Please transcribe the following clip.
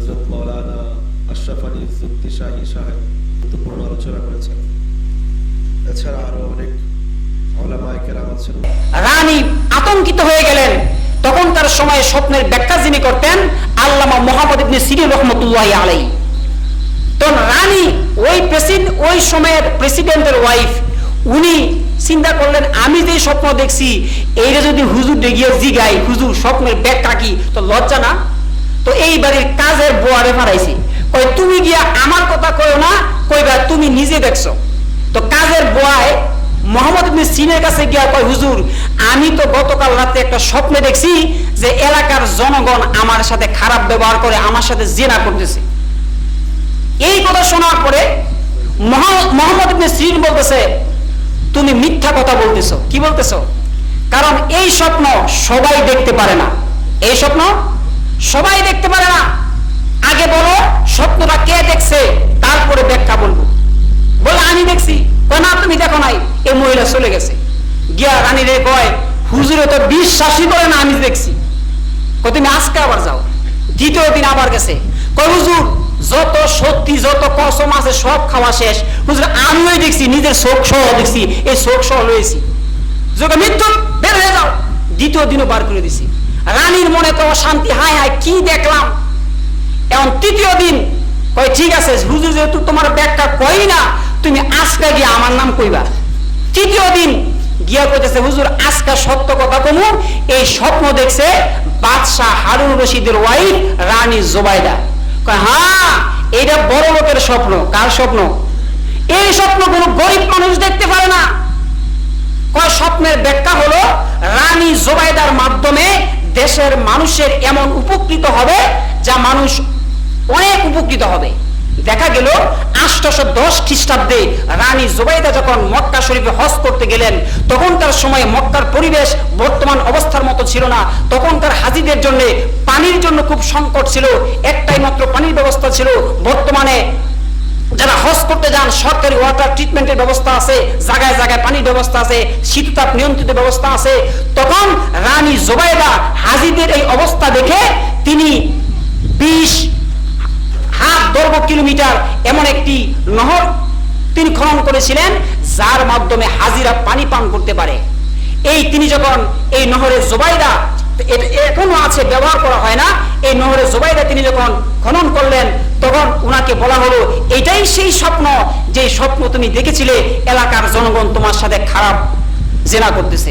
হযরত মাওলানা আশরাফ আলী যুক্তি শাহী সাহেব গুরুত্বপূর্ণ আলোচনা করেছেন। এছাড়া আরো অনেক উলামায়ে কেরাম আছেন। রানী আতঙ্কিত হয়ে গেলেন। তখন তার সময়ে স্বপ্নের ব্যাখ্যা যিনি করতেন আল্লামা মুহাম্মদ ইবনে সিরিন রাহমাতুল্লাহি আলাইহি। তো রানী ওই সময়ের প্রেসিডেন্টের ওয়াইফ, উনি চিন্তা করলেন আমি যে স্বপ্ন দেখছি এইটা যদি হুজুর দেখিয়ে জিগাই হুজুর স্বপ্নের ব্যাখ্যা কি, তো লজ্জা না। তো এই বাড়ির কাজের বুয়ারে ফারাইছি, কই তুমি গিয়া আমার কথা কইও না, কইবা তুমি নিজে দেখছো। তো কাজের বুয়ায় মোহাম্মদ ইবনে সিরিনের কাছে গিয়া কয় হুজুর আমি তো গতকাল রাতে একটা স্বপ্নে দেখছি যে এলাকার জনগণ আমার সাথে খারাপ ব্যবহার করে, আমার সাথে জিনা করতেছে। এই কথা শোনার পরে মোহাম্মদ ইবনে সিরিন বলতেছে তুমি মিথ্যা কথা বলতেছো। কি বলতেছো? কারণ এই স্বপ্ন সবাই দেখতে পারে না। এই স্বপ্ন সবাই দেখতে পারে না। আগে বলো স্বপ্নটা কে দেখছে, তারপরে ব্যাখ্যা বলবো। বলে আমি দেখছি। কয় না তুমি দেখো নাই। এই মহিলা চলে গেছে। গিয়া রানী রে কয় হুজুরে তো বিশ্বাসই করে না আমি দেখছি। কয় তুমি আজকে আবার যাও। দ্বিতীয় দিন আবার গেছে। কয় হুজুর যত সত্যি যত কসম আছে সব খাওয়া শেষ। হুজুর আমিও দেখছি, নিজের চোখ সহ দেখছি, এই চোখ সহ লয়েছি। যোগে মৃত্যু বের হয়ে যাও। দ্বিতীয় দিনও বার করে দিছি। রানীর মনে তো অশান্তি, হায় হায় কি দেখলাম। এখন তৃতীয় দিন কয় ঠিক আছে হুজুর যেহেতু তোমার ব্যাখ্যা কই না, তুমি আজকে গিয়ে আমার নাম কইবা। তৃতীয় দিন গিয়া কইতেছে হুজুর আজকে সত্য কথা কমু, এই স্বপ্ন দেখছে বাদশাহ হারুন রশিদের ওয়াইফ রানী জুবাইদা। কয় হ্যাঁ এটা বড় লোকের স্বপ্ন। কার স্বপ্ন? এই স্বপ্ন কোনো গরিব মানুষ দেখতে পারে না। কয় স্বপ্নের ব্যাখ্যা হলো রানী জুবাইদার মাধ্যমে দেশের মানুষের এমন উপকৃত হবে যা মানুষ অনেক উপকৃত হবে। দেখা গেল 810 খ্রিস্টাব্দে রানী জুবাইদা যখন মক্কা শরীফে হজ করতে গেলেন, তখনকার সময় মক্কার পরিবেশ বর্তমান অবস্থার মতো ছিল না। তখনকার হাজিদের জন্য পানির জন্য খুব সংকট ছিল। একটাই মাত্র পানির ব্যবস্থা ছিল। বর্তমানে যারা হজ করতে যান সরকারি ওয়াটার ট্রিটমেন্টের ব্যবস্থা আছে, জায়গায় জায়গায় পানির ব্যবস্থা আছে, শীততাপ নিয়ন্ত্রিত ব্যবস্থা আছে। তখন রানী জুবাইদা হাজিদের এই অবস্থা দেখে তিনি 20 বর্গ কিলোমিটার এমন একটি নহর তিনি খনন করেছিলেন যার মাধ্যমে হাজিরা পানি পান করতে পারে। তিনি যখন এই নহরে জুবাইদা এখনো আছে, ব্যবহার করা হয় না, এই নহরে জুবাইদা তিনি যখন খনন করলেন তখন উনাকে বলা হলো এটাই সেই স্বপ্ন যে স্বপ্ন তুমি দেখেছিলে এলাকার জনগণ তোমার সাথে খারাপ জেনা করতেছে।